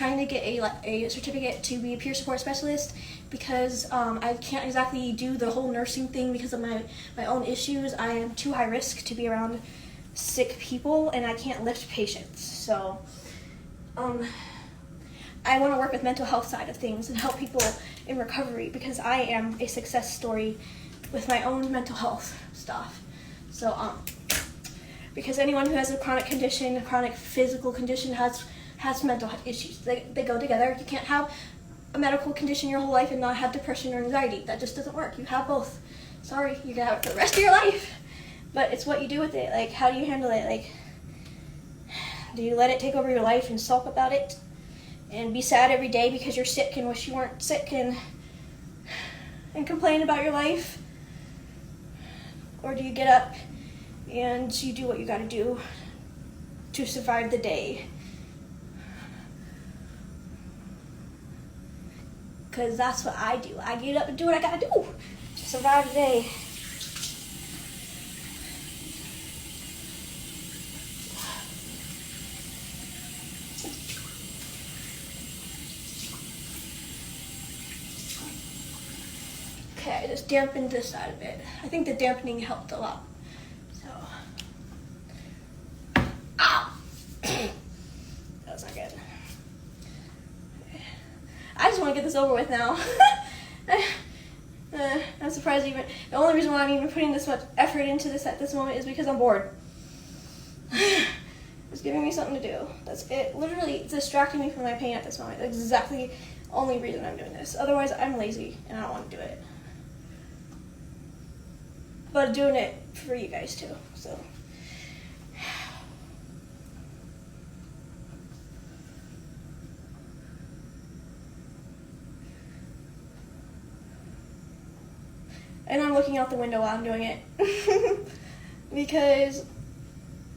trying to get a certificate to be a peer support specialist because I can't exactly do the whole nursing thing because of my own issues. I am too high risk to be around sick people, and I can't lift patients. So I want to work with mental health side of things and help people in recovery because I am a success story with my own mental health stuff. So because anyone who has a chronic condition, a chronic physical condition has mental issues. They go together. You can't have a medical condition your whole life and not have depression or anxiety. That just doesn't work. You have both. Sorry, you're gonna have it for the rest of your life. But it's what you do with it. Like, how do you handle it? Like, do you let it take over your life and sulk about it and be sad every day because you're sick and wish you weren't sick and complain about your life? Or do you get up and you do what you gotta do to survive the day? Because that's what I do. I get up and do what I gotta do to survive the day. Okay, I just dampened this side of it. I think the dampening helped a lot. So, ow! That was not good. Okay. I just want to get this over with now. I'm surprised even. The only reason why I'm even putting this much effort into this at this moment is because I'm bored. It's giving me something to do. That's it. Literally, it's distracting me from my pain at this moment. That's exactly the only reason I'm doing this. Otherwise, I'm lazy and I don't want to do it. But I'm doing it for you guys too, so. And I'm looking out the window while I'm doing it. Because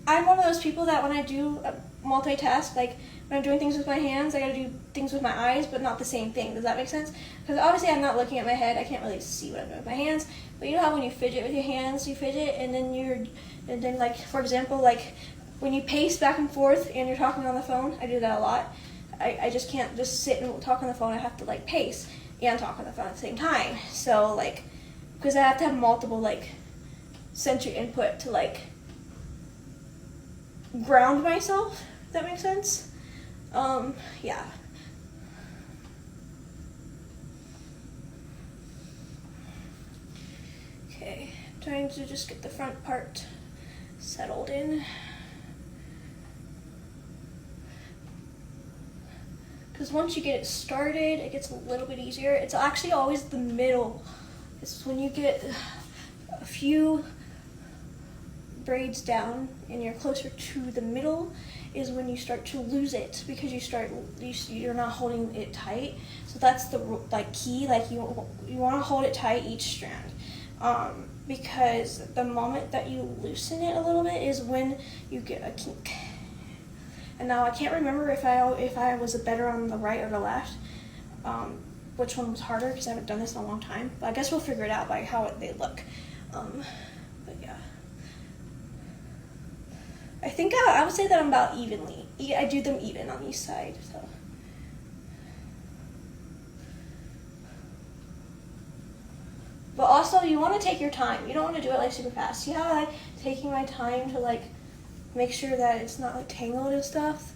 I'm one of those people that when I do multitask, like when I'm doing things with my hands, I gotta do things with my eyes, but not the same thing. Does that make sense? Because obviously I'm not looking at my head. I can't really see what I'm doing with my hands. But you know how when you fidget with your hands, you fidget, and then like, for example, like when you pace back and forth and you're talking on the phone, I do that a lot. I just can't just sit and talk on the phone. I have to like pace and talk on the phone at the same time. So like, because I have to have multiple like sensory input to like ground myself, if that makes sense. Yeah. Okay, trying to just get the front part settled in. Because once you get it started, it gets a little bit easier. It's actually always the middle. It's when you get a few braids down and you're closer to the middle is when you start to lose it because you're not holding it tight. So that's the like key. Like you want to hold it tight each strand, because the moment that you loosen it a little bit is when you get a kink. And now I can't remember if I was better on the right or the left, which one was harder because I haven't done this in a long time. But I guess we'll figure it out by how they look. But yeah. I think I would say that I'm about evenly. I do them even on each side, so. But also, you want to take your time. You don't want to do it like super fast. See how I'm taking my time to like make sure that it's not like tangled and stuff?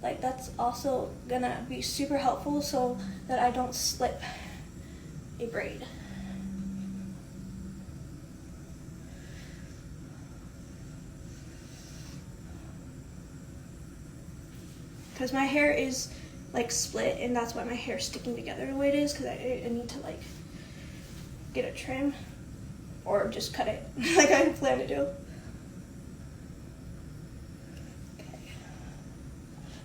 Like that's also gonna be super helpful so that I don't slip a braid. Because my hair is like split and that's why my hair is sticking together the way it is, because I need to like get a trim or just cut it like I plan to do. Okay.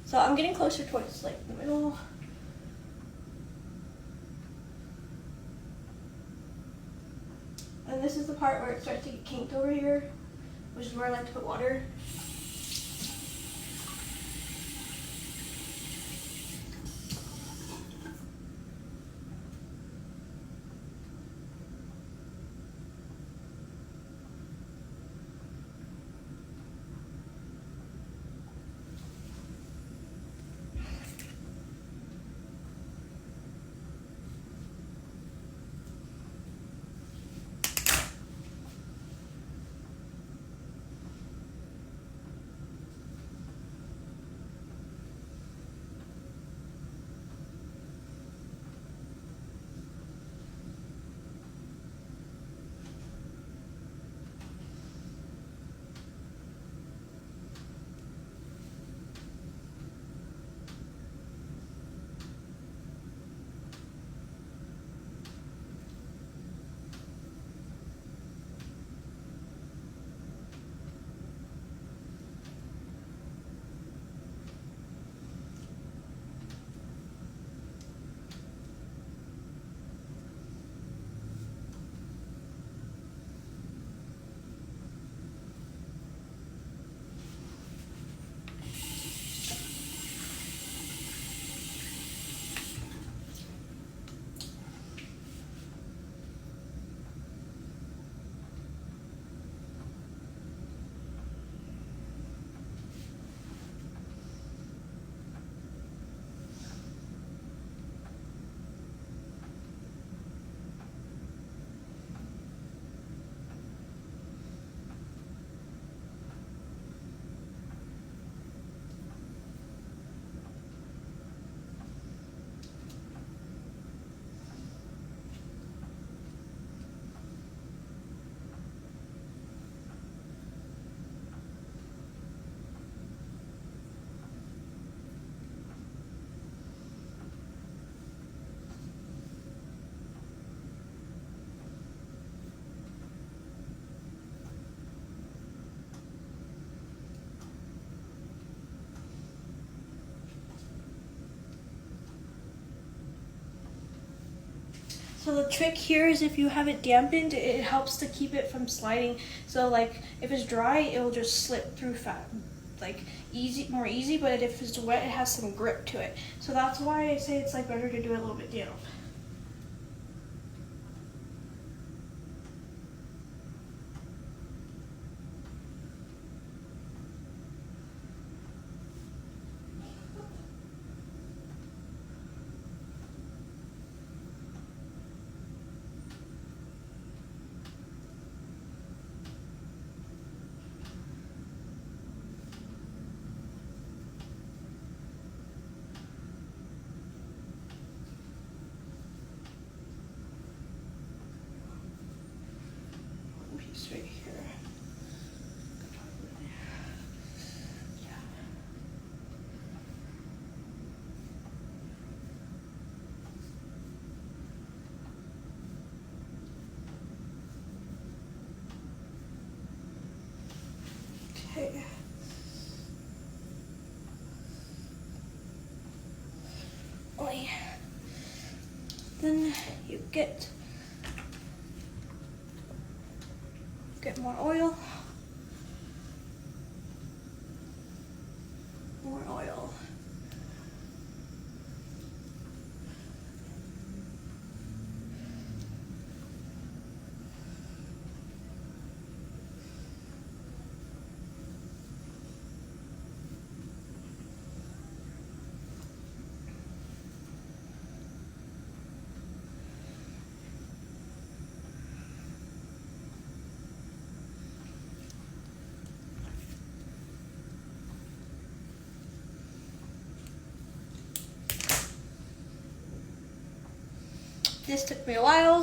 So I'm getting closer towards like the middle. And this is the part where it starts to get kinked over here, which is where I like to put water. So the trick here is if you have it dampened, it helps to keep it from sliding. So like if it's dry, it will just slip through like more easy, but if it's wet, it has some grip to it. So that's why I say it's like better to do it a little bit damp. Piece right here. Okay. Then you get more oil. More oil. This took me a while.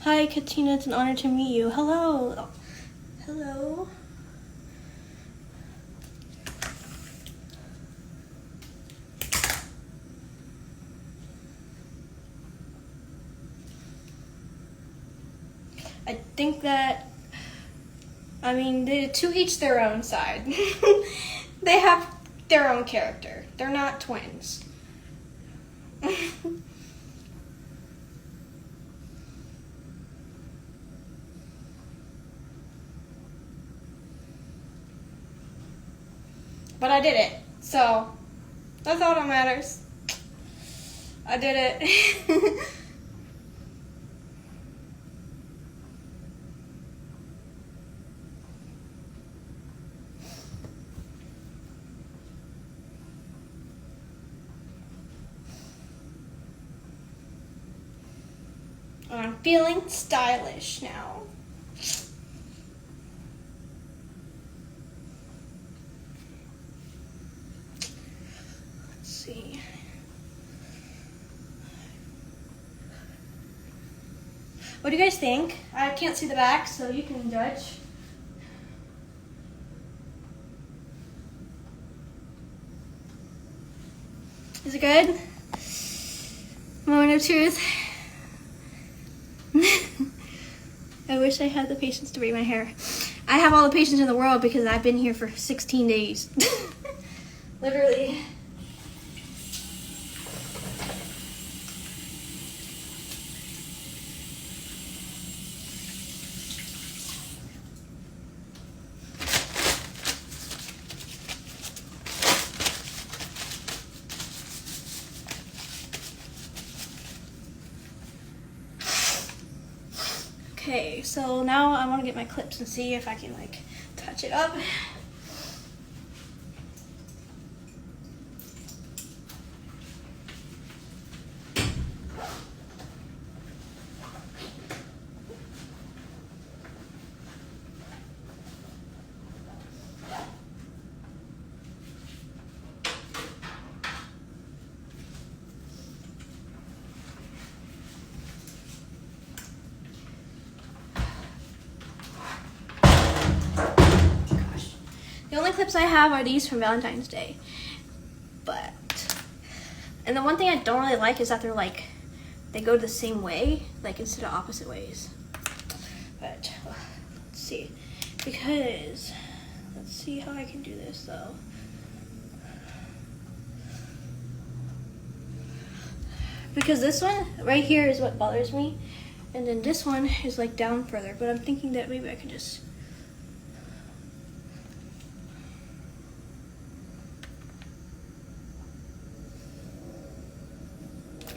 Hi, Katina. It's an honor to meet you. Hello. Hello. I think that, I mean, to each their own side. They have their own character. They're not twins. But I did it, so that's all that matters. I did it. And I'm feeling stylish now. See. What do you guys think? I can't see the back, so you can judge. Is it good? Moment of truth. I wish I had the patience to braid my hair. I have all the patience in the world because I've been here for 16 days. Literally. Okay, so now I want to get my clips and see if I can like touch it up. The only clips I have are these from Valentine's Day. And the one thing I don't really like is that they're like, they go the same way, like instead of opposite ways. But let's see, because, let's see how I can do this though. because this one right here is what bothers me, and then this one is like down further, but I'm thinking that maybe I can just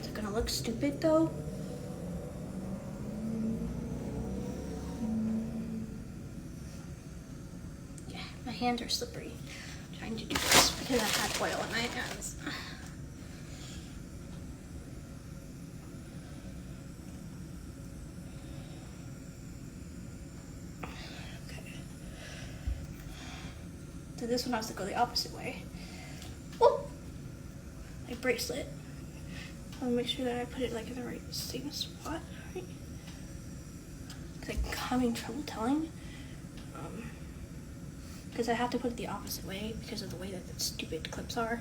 is it gonna look stupid though? Yeah, my hands are slippery trying to do this because I had oil in my hands. So this one has to go the opposite way. Oh, my bracelet. I'll make sure that I put it like in the right same spot. Right? Cause I'm having trouble telling. Because I have to put it the opposite way because of the way that the stupid clips are.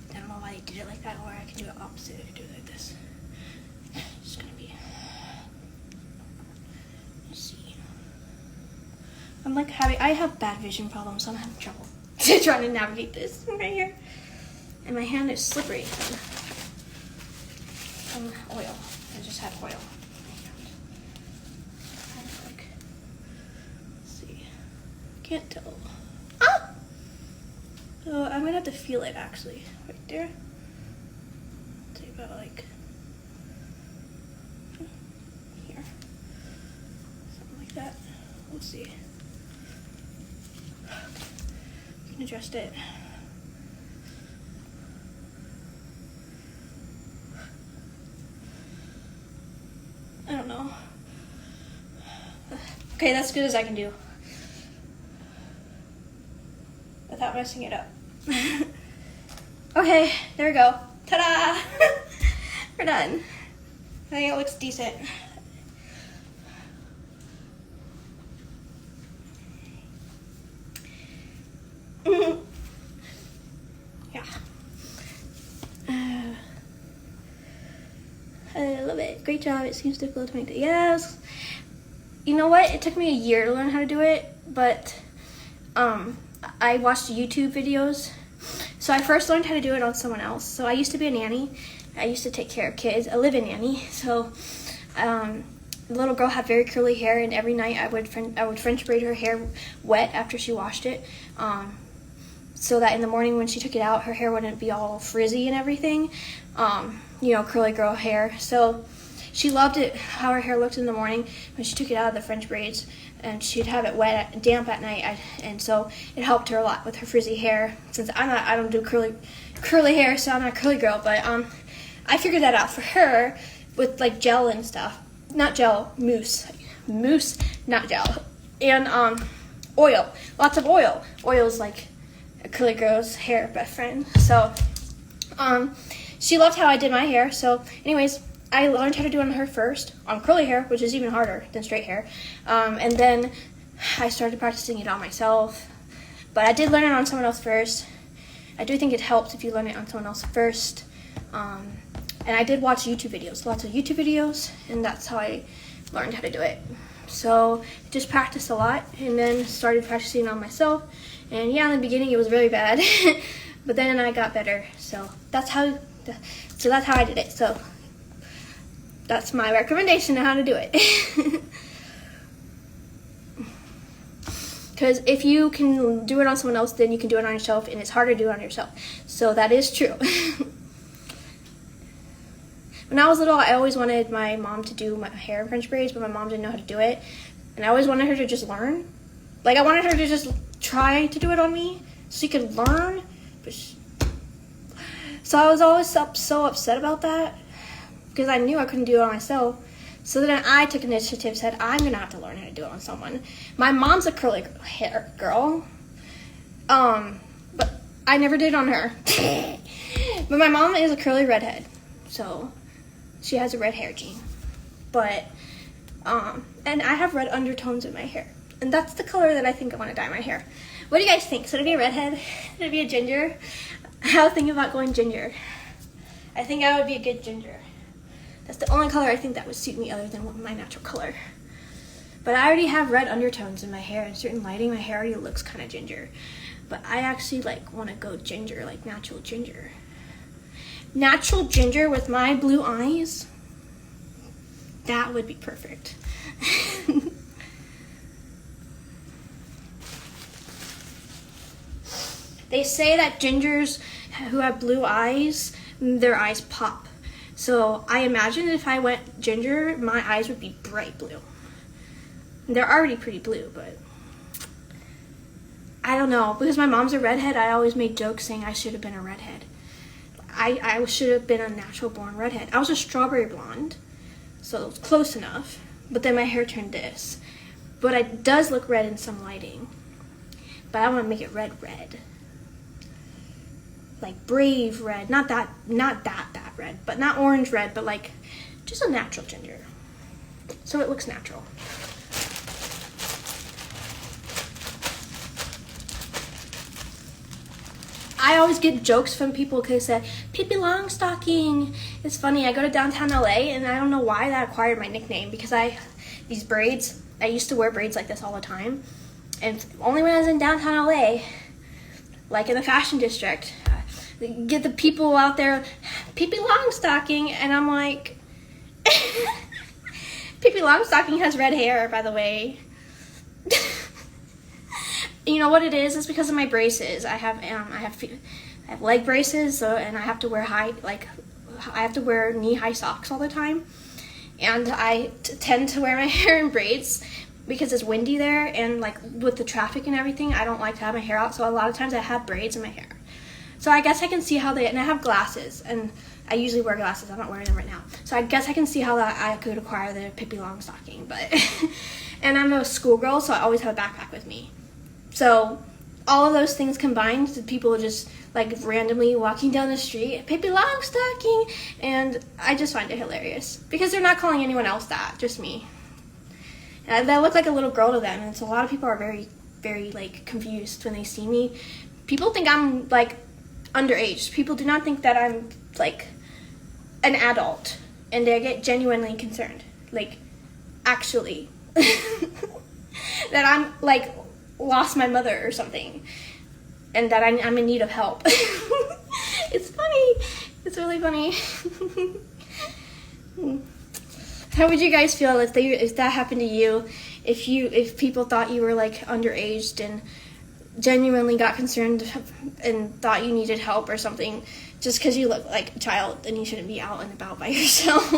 I don't know why they did it like that, or I can do it opposite. I can do it like this. It's gonna be. Let's see. I'm like I have bad vision problems, so I'm having trouble trying to navigate this right here. And my hand is slippery from oil. I just had oil on my hand. Like, let's see. Can't tell. Ah! So I'm gonna have to feel it actually, right there. Say about like here, something like that. We'll see. You can adjust it. I don't know. Okay, that's as good as I can do without messing it up. Okay, there we go. Ta-da! We're done. I think it looks decent. Yeah. I love it. Great job. It seems difficult to make. Yes. You know what? It took me a year to learn how to do it, but I watched YouTube videos. So I first learned how to do it on someone else. So I used to be a nanny. I used to take care of kids, a live-in nanny. So the little girl had very curly hair, and every night I would French braid her hair wet after she washed it, so that in the morning when she took it out, her hair wouldn't be all frizzy and everything. You know, curly girl hair. So she loved it how her hair looked in the morning when she took it out of the French braids, and she'd have it wet, damp at night, and so it helped her a lot with her frizzy hair. Since I don't do curly hair, so I'm not a curly girl, but I figured that out for her with like gel and stuff. Not gel, mousse, not gel, and oil, lots of oil. Oil's like a curly girl's hair best friend. So she loved how I did my hair. So anyways, I learned how to do it on her first, on curly hair, which is even harder than straight hair. And then I started practicing it on myself. But I did learn it on someone else first. I do think it helps if you learn it on someone else first. And I did watch YouTube videos, lots of YouTube videos, and that's how I learned how to do it. So I just practiced a lot, and then started practicing on myself. And yeah, in the beginning it was really bad, but then I got better. So that's how I did it. So that's my recommendation on how to do it. Because if you can do it on someone else, then you can do it on yourself, and it's harder to do it on yourself. So that is true. When I was little, I always wanted my mom to do my hair in French braids, but my mom didn't know how to do it. And I always wanted her to just learn. Like, I wanted her to just try to do it on me so she could learn. So I was always so upset about that because I knew I couldn't do it on myself. So then I took initiative, said, I'm going to have to learn how to do it on someone. My mom's a curly hair girl, but I never did on her. But my mom is a curly redhead, so she has a red hair gene. But, and I have red undertones in my hair. And that's the color that I think I want to dye my hair. What do you guys think? Should it be a redhead? Should it be a ginger? I was thinking about going ginger. I think I would be a good ginger. That's the only color I think that would suit me other than my natural color. But I already have red undertones in my hair. In certain lighting, my hair already looks kind of ginger. But I actually want to go ginger, like natural ginger. natural ginger with my blue eyes, that would be perfect. They say that gingers who have blue eyes, their eyes pop. So I imagine if I went ginger, my eyes would be bright blue. They're already pretty blue, but I don't know. Because my mom's a redhead, I always made jokes saying I should have been a redhead. I should have been a natural born redhead. I was a strawberry blonde, so it was close enough. But then my hair turned this. But it does look red in some lighting. But I want to make it red. Like brave red, not that red, but not orange red, but like just a natural ginger. So it looks natural. I always get jokes from people because they say, Pippi Longstocking. It's funny, I go to downtown LA and I don't know why that acquired my nickname because these braids, I used to wear braids like this all the time. And only when I was in downtown LA, like in the fashion district, get the people out there, Pippi Longstocking, and I'm like, Pippi Longstocking has red hair, by the way. You know what it is? It's because of my braces. I have leg braces, and I have to wear I have to wear knee-high socks all the time, and I tend to wear my hair in braids because it's windy there, and like with the traffic and everything, I don't like to have my hair out, so a lot of times I have braids in my hair. So I guess I can see how and I have glasses, and I usually wear glasses. I'm not wearing them right now. So I guess I can see how that I could acquire the Pippi Longstocking, but, and I'm a schoolgirl, so I always have a backpack with me. So all of those things combined, people just like randomly walking down the street, Pippi Longstocking, and I just find it hilarious because they're not calling anyone else that, just me. And I look like a little girl to them, and so a lot of people are very, very like confused when they see me. People think I'm like underage. People do not think that I'm like an adult, and they get genuinely concerned, like actually that I'm like lost my mother or something, and that I'm in need of help. It's funny. It's really funny. How would you guys feel if that happened to you? If people thought you were like underaged and genuinely got concerned and thought you needed help or something just because you look like a child and you shouldn't be out and about by yourself?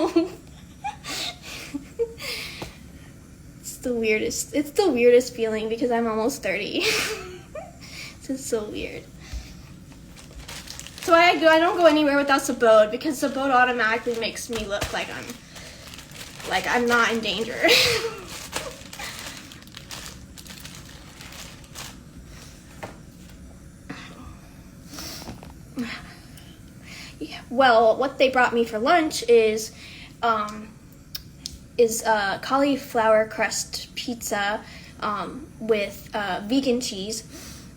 It's the weirdest feeling because I'm almost 30. It's just so weird. So I don't go anywhere without Sabode because Sabode automatically makes me look like I'm not in danger. Well, what they brought me for lunch is cauliflower crust pizza with vegan cheese.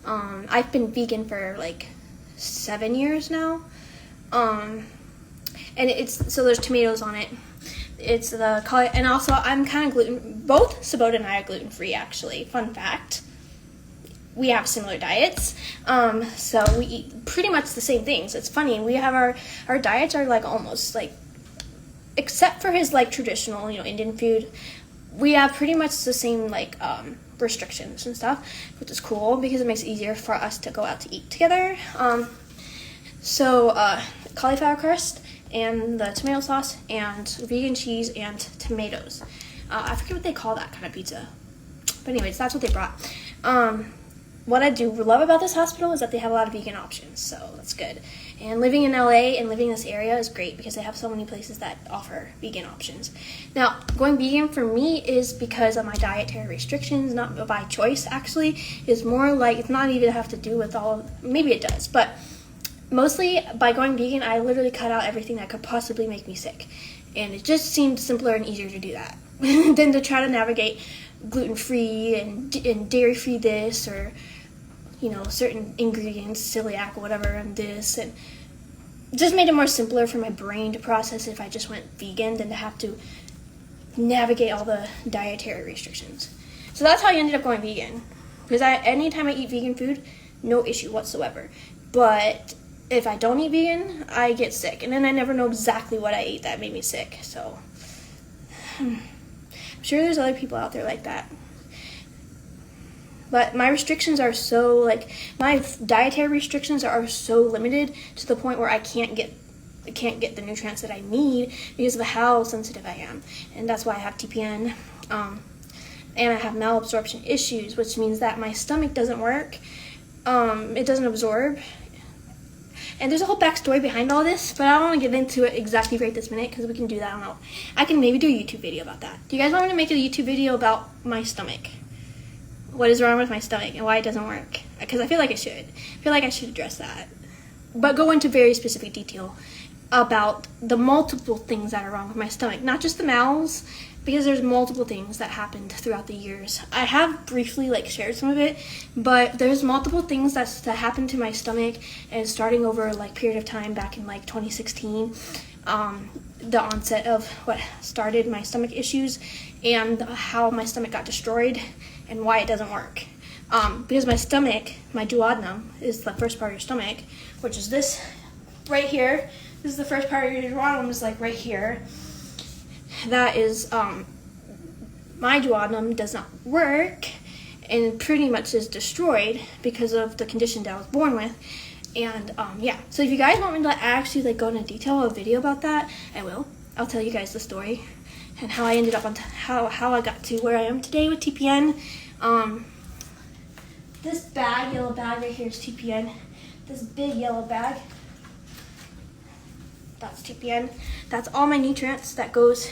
I've been vegan for like 7 years now, and so there's tomatoes on it. It's and also I'm kind of gluten. Both Sabode and I are gluten free. Actually, fun fact. We have similar diets, so we eat pretty much the same things. It's funny, we have our diets are like almost like, except for his like traditional, Indian food, we have pretty much the same like restrictions and stuff, which is cool because it makes it easier for us to go out to eat together. So cauliflower crust and the tomato sauce and vegan cheese and tomatoes. I forget what they call that kind of pizza, but anyways, that's what they brought. What I do love about this hospital is that they have a lot of vegan options, so that's good. And living in LA and living in this area is great because they have so many places that offer vegan options. Now, going vegan for me is because of my dietary restrictions, not by choice actually. It's more like, it's not even have to do with maybe it does, but mostly by going vegan, I literally cut out everything that could possibly make me sick. And it just seemed simpler and easier to do that than to try to navigate gluten-free and dairy-free this, or certain ingredients, celiac or whatever, and this, and just made it more simpler for my brain to process if I just went vegan than to have to navigate all the dietary restrictions. So that's how I ended up going vegan, because anytime I eat vegan food, no issue whatsoever. But if I don't eat vegan, I get sick. And then I never know exactly what I ate that made me sick. So I'm sure there's other people out there like that. But my restrictions are so, like, my dietary restrictions are so limited to the point where I can't get the nutrients that I need because of how sensitive I am. And that's why I have TPN. And I have malabsorption issues, which means that my stomach doesn't work. It doesn't absorb. And there's a whole backstory behind all this, but I don't want to get into it exactly right this minute because we can do that. I don't know. I can maybe do a YouTube video about that. Do you guys want me to make a YouTube video about my stomach? What is wrong with my stomach and why it doesn't work? Because I feel like I should. I feel like I should address that. But go into very specific detail about the multiple things that are wrong with my stomach. Not just the mouths, because there's multiple things that happened throughout the years. I have briefly shared some of it, but there's multiple things that happened to my stomach, and starting over period of time back in 2016, the onset of what started my stomach issues and how my stomach got destroyed and why it doesn't work. Because my stomach, my duodenum, is the first part of your stomach, which is this right here. This is the first part of your duodenum, is right here. That is, my duodenum does not work and pretty much is destroyed because of the condition that I was born with. And yeah, so if you guys want me to actually go into detail a video about that, I will. I'll tell you guys the story and how I ended up on how I got to where I am today with TPN. This yellow bag right here is TPN. This big yellow bag, that's TPN. That's all my nutrients that goes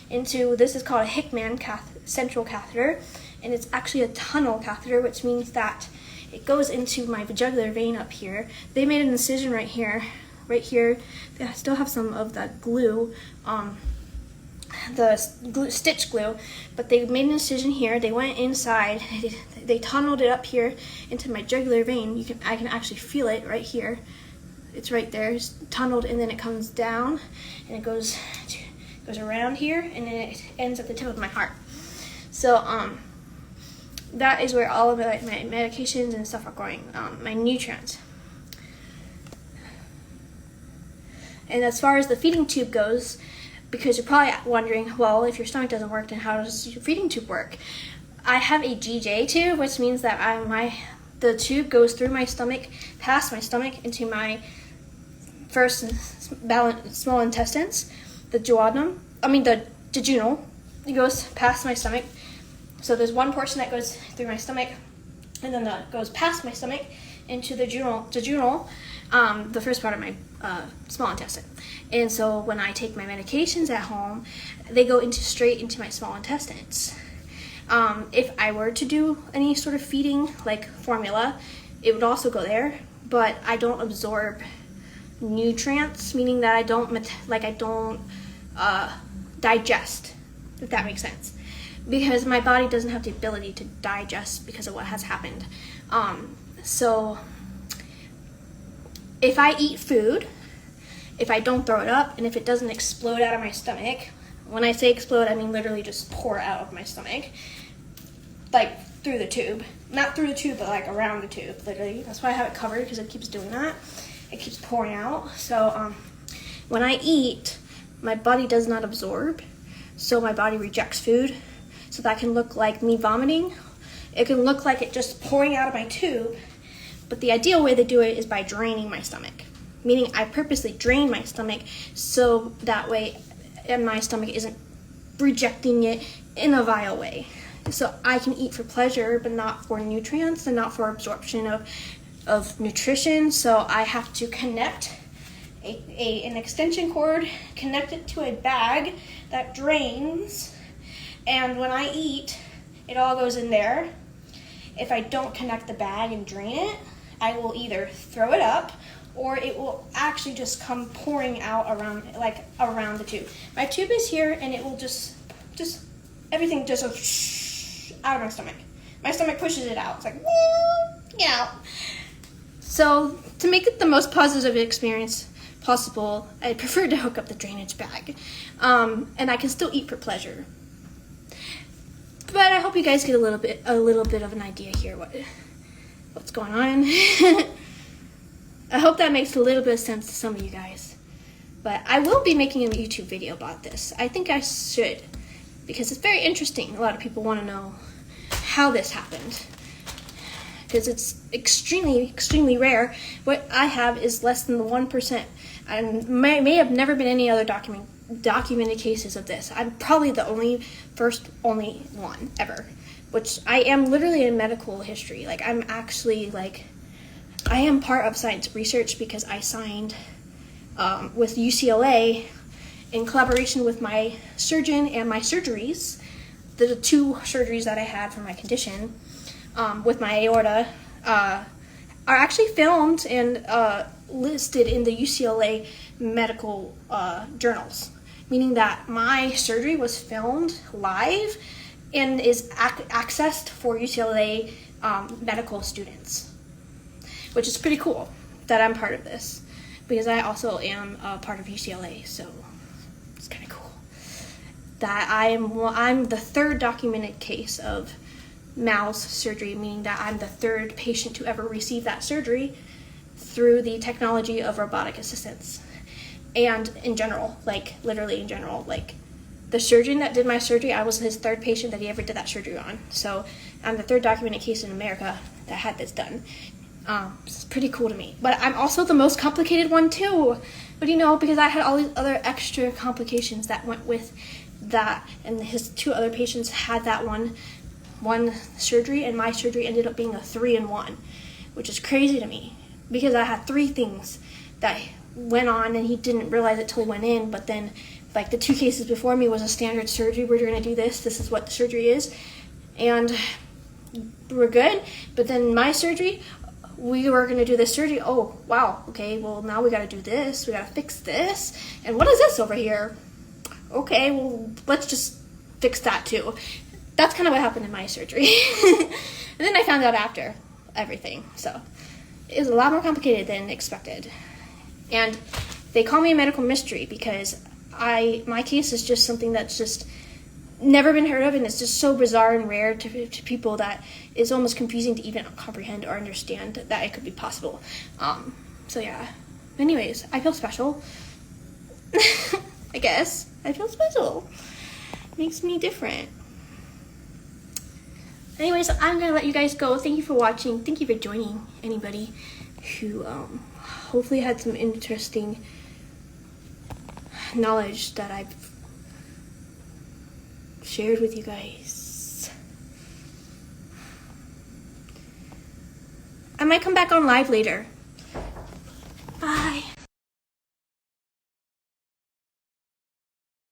into, this is called a Hickman central catheter, and it's actually a tunnel catheter, which means that it goes into my jugular vein up here. They made an incision right here. They still have some of that glue, stitch glue, but they made an incision here. They went inside. They tunneled it up here into my jugular vein. I can actually feel it right here. It's right there. It's tunneled, and then it comes down, and it goes around here, and then it ends at the tip of my heart. So that is where all of my medications and stuff are going, my nutrients. And as far as the feeding tube goes, because you're probably wondering, well, if your stomach doesn't work, then how does your feeding tube work? I have a GJ tube, which means that the tube goes through my stomach, past my stomach, into my first small intestines, the jejunal. It goes past my stomach. So there's one portion that goes through my stomach, and then that goes past my stomach into the jejunal, the first part of my small intestine. And so when I take my medications at home, they go straight into my small intestines. If I were to do any sort of feeding, like formula, it would also go there, but I don't absorb nutrients, meaning that I don't digest, if that makes sense, because my body doesn't have the ability to digest because of what has happened. So if I eat food, if I don't throw it up, and if it doesn't explode out of my stomach, when I say explode, I mean literally just pour out of my stomach, through the tube. Not through the tube, but around the tube, literally. That's why I have it covered, because it keeps doing that. It keeps pouring out. So when I eat, my body does not absorb, so my body rejects food. So that can look like me vomiting. It can look like it just pouring out of my tube, but the ideal way to do it is by draining my stomach. Meaning I purposely drain my stomach so that way my stomach isn't rejecting it in a vile way. So I can eat for pleasure, but not for nutrients and not for absorption of nutrition. So I have to connect an extension cord, connect it to a bag that drains, and when I eat, it all goes in there. If I don't connect the bag and drain it, I will either throw it up, or it will actually just come pouring out around the tube. My tube is here, and it will just everything just goes out of my stomach. My stomach pushes it out. It's like, yeah. So to make it the most positive experience possible, I prefer to hook up the drainage bag, and I can still eat for pleasure. But I hope you guys get a little bit of an idea here what's going on. I hope that makes a little bit of sense to some of you guys. But I will be making a YouTube video about this. I think I should, because it's very interesting. A lot of people want to know how this happened, because it's extremely rare. What I have is less than the 1%. And may have never been any other documented cases of this. I'm probably the only one ever, which I am literally in medical history. Like, I'm actually, like, I am part of science research because I signed with UCLA in collaboration with my surgeon and my surgeries, the 2 surgeries that I had for my condition with my aorta, are actually filmed and listed in the UCLA medical journals, meaning that my surgery was filmed live and is accessed for UCLA medical students, which is pretty cool that I'm part of this, because I also am part of UCLA, so it's kind of cool that I'm the 3rd documented case of mouse surgery, meaning that I'm the 3rd patient to ever receive that surgery through the technology of robotic assistance. And in general, like literally in general, like the surgeon that did my surgery, I was his 3rd patient that he ever did that surgery on. So I'm the 3rd documented case in America that had this done. It's pretty cool to me. But I'm also the most complicated one too. But because I had all these other extra complications that went with that, and his 2 other patients had that one surgery, and my surgery ended up being a 3-in-1, which is crazy to me, because I had 3 things that went on and he didn't realize it till he went in. But then, like, the 2 cases before me was a standard surgery. We're going to do this is what the surgery is, and we're good. But then my surgery, we were going to do this surgery. Oh wow, okay, well now we got to do this, we got to fix this, and what is this over here? Okay, well let's just fix that too. That's kind of what happened in my surgery. And then I found out after everything, so it was a lot more complicated than expected. And they call me a medical mystery because my case is just something that's just never been heard of, and it's just so bizarre and rare to people that it's almost confusing to even comprehend or understand that it could be possible. So yeah. Anyways, I feel special. I guess I feel special. Makes me different. Anyways, I'm gonna let you guys go. Thank you for watching. Thank you for joining. Anybody who hopefully had some interesting knowledge that I've shared with you guys. I might come back on live later.